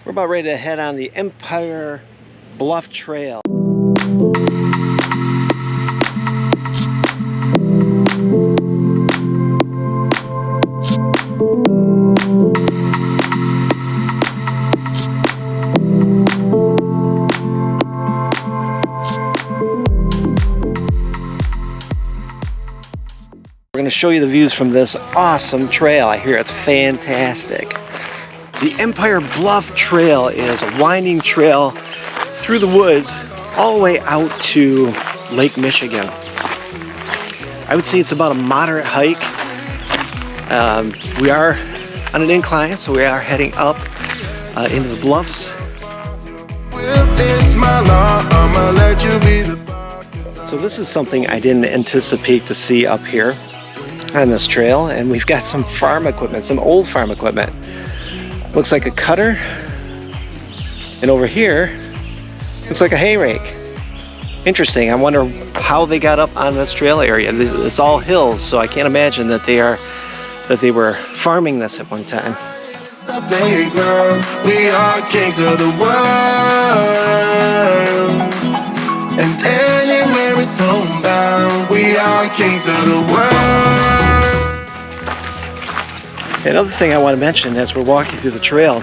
We're about ready to head on the Empire Bluff Trail. We're going to show you the views from this awesome trail. I hear it's fantastic. The Empire Bluff Trail is a winding trail through the woods all the way out to Lake Michigan. I would say it's about a moderate hike. We are on an incline, so we are heading up into the bluffs. So this is something I didn't anticipate to see up here on this trail, and we've got some farm equipment, some old farm equipment. Looks like a cutter, and over here looks like a hay rake. Interesting. I wonder how they got up on this trail area. It's all hills, so I can't imagine that they were farming this at one time. We are kings of the world, and anywhere it's homebound, we are kings of the world. Another thing I want to mention as we're walking through the trail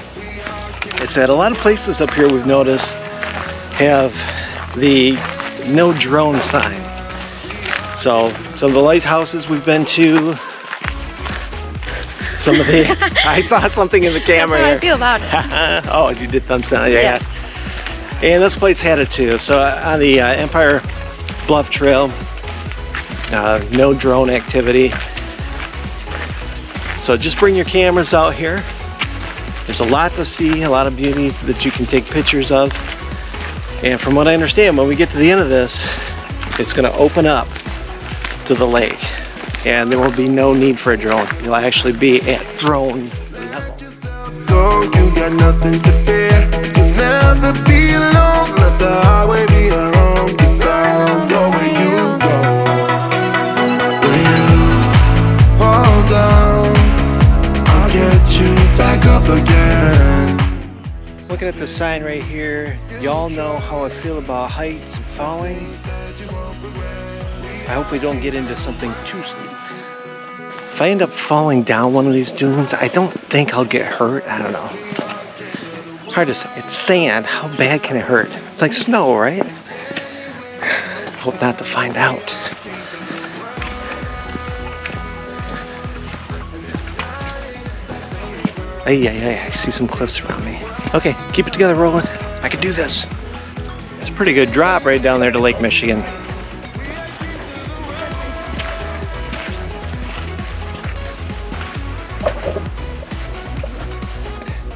is that a lot of places up here we've noticed have the no drone sign. So some of the lighthouses we've been to, some of the I saw something in the camera. That's how I feel about it. Oh, you did thumbs down. Yeah. Yes. And this place had it too. So on the Empire Bluff Trail, no drone activity. So just bring your cameras out here. There's a lot to see, a lot of beauty that you can take pictures of. And from what I understand, when we get to the end of this, it's going to open up to the lake. And there will be no need for a drone. You'll actually be at drone level. So you got nothing to fear. You'll never be alone. Let the highway be your home. 'Cause I'll go where you go. When you fall down, I'll get you back up again. Looking at the sign right here, y'all know how I feel about heights and falling. I hope we don't get into something too steep. If I end up falling down one of these dunes, I don't think I'll get hurt. I don't know. Hard to say. It's sand. How bad can it hurt? It's like snow, right? Hope not to find out. I see some cliffs around me. Okay, keep it together, Roland. I can do this. It's a pretty good drop right down there to Lake Michigan.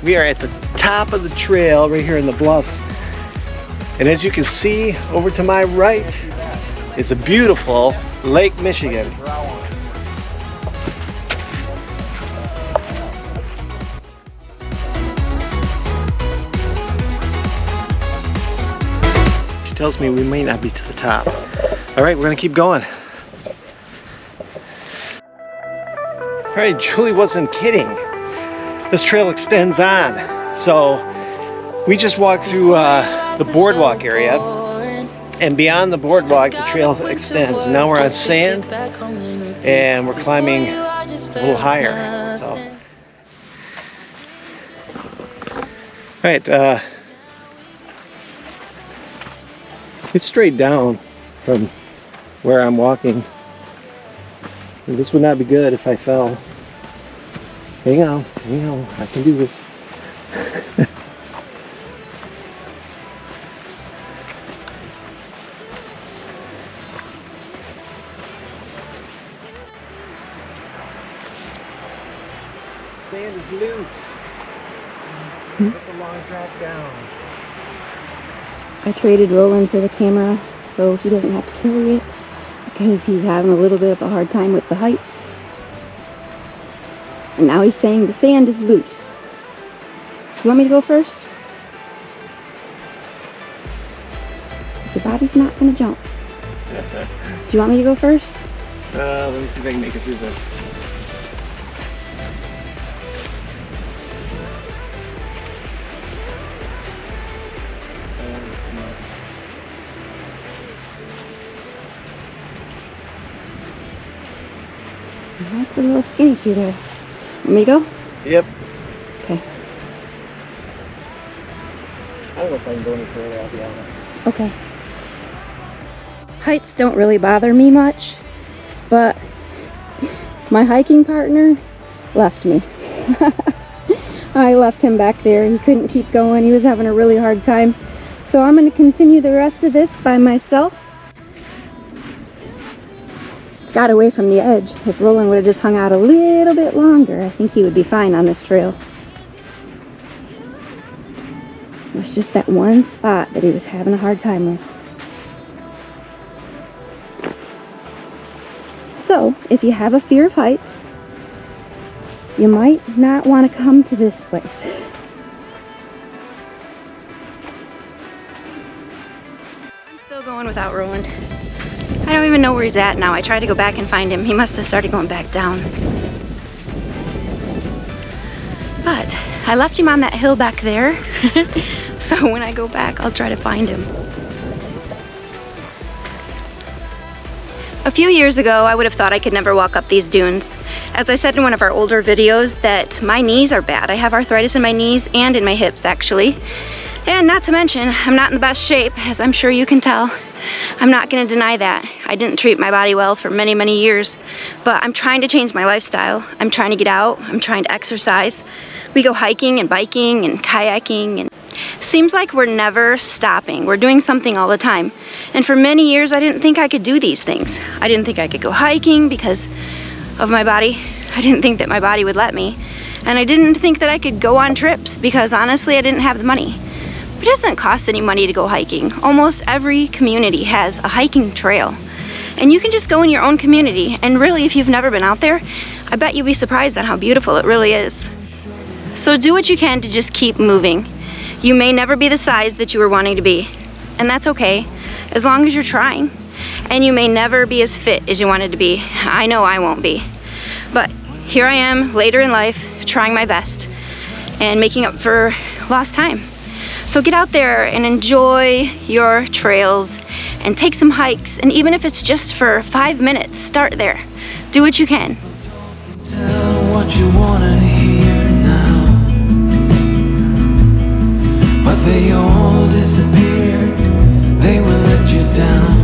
We are at the top of the trail right here in the bluffs. And as you can see, over to my right is a beautiful Lake Michigan. She tells me we may not be to the top. All right, we're gonna keep going. All right, Julie wasn't kidding. This trail extends on. So we just walked through the boardwalk area, and beyond the boardwalk the trail extends. Now we're on sand and we're climbing a little higher. So all right, it's straight down from where I'm walking. And this would not be good if I fell. Hang on, I can do this. Sand is loose. It's a long drop down. I traded Roland for the camera so he doesn't have to carry it because he's having a little bit of a hard time with the heights. And now he's saying the sand is loose. Do you want me to go first? Your body's not gonna jump. Do you want me to go first? Let me see if I can make it through this. That's a little skinny shoe there. Want me to go? Yep. Okay. I don't know if I can go any further, I'll be honest. Okay. Heights don't really bother me much, but my hiking partner left me. I left him back there. He couldn't keep going. He was having a really hard time. So I'm going to continue the rest of this by myself. It's got away from the edge. If Roland would have just hung out a little bit longer, I think he would be fine on this trail. It was just that one spot that he was having a hard time with. So, if you have a fear of heights, you might not want to come to this place. I'm still going without Roland. I don't even know where he's at now. I tried to go back and find him. He must have started going back down. But I left him on that hill back there. So when I go back, I'll try to find him. A few years ago, I would have thought I could never walk up these dunes. As I said in one of our older videos, that my knees are bad. I have arthritis in my knees and in my hips, actually. And not to mention, I'm not in the best shape, as I'm sure you can tell. I'm not gonna deny that. I didn't treat my body well for many, many years, but I'm trying to change my lifestyle. I'm trying to get out, I'm trying to exercise. We go hiking and biking and kayaking, and seems like we're never stopping. We're doing something all the time. And for many years, I didn't think I could do these things. I didn't think I could go hiking because of my body. I didn't think that my body would let me. And I didn't think that I could go on trips because honestly, I didn't have the money. It doesn't cost any money to go hiking. Almost every community has a hiking trail. And you can just go in your own community. And really, if you've never been out there, I bet you'll be surprised at how beautiful it really is. So do what you can to just keep moving. You may never be the size that you were wanting to be. And that's okay, as long as you're trying. And you may never be as fit as you wanted to be. I know I won't be. But here I am, later in life, trying my best and making up for lost time. So get out there and enjoy your trails and take some hikes. And even if it's just for 5 minutes, start there. Do what you can. Tell what you wanna hear now, but they all disappeared. They will let you down.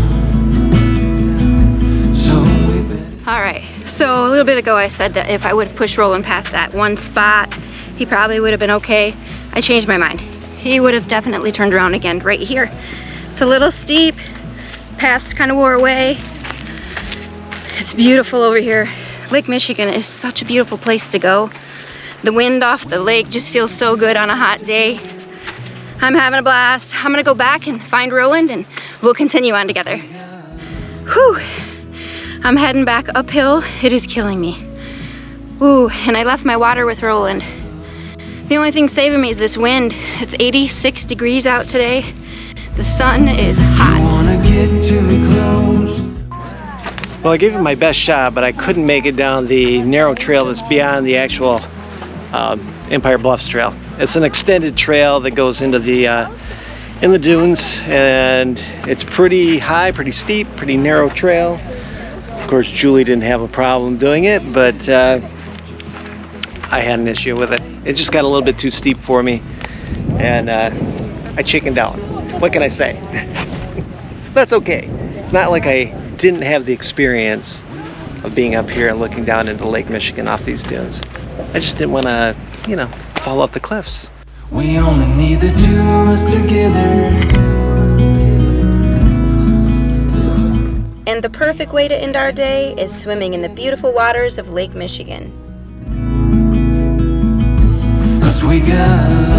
So we better. All right, so a little bit ago I said that if I would have pushed Roland past that one spot, he probably would have been okay. I changed my mind. He would have definitely turned around again right here. It's a little steep, paths kind of wore away. It's beautiful over here. Lake Michigan is such a beautiful place to go. The wind off the lake just feels so good on a hot day. I'm having a blast. I'm gonna go back and find Roland and we'll continue on together. Whew. I'm heading back uphill. It is killing me. Ooh, and I left my water with Roland. The only thing saving me is this wind. It's 86 degrees out today. The sun is hot. You wanna get to me close. Well, I gave it my best shot, but I couldn't make it down the narrow trail that's beyond the actual Empire Bluffs trail. It's an extended trail that goes into the in the dunes, and it's pretty high, pretty steep, pretty narrow trail. Of course, Julie didn't have a problem doing it, but I had an issue with it. It just got a little bit too steep for me, and I chickened out. What can I say? That's okay. It's not like I didn't have the experience of being up here and looking down into Lake Michigan off these dunes. I just didn't want to, you know, fall off the cliffs. We only need the two of us together. And the perfect way to end our day is swimming in the beautiful waters of Lake Michigan. 'Cause we got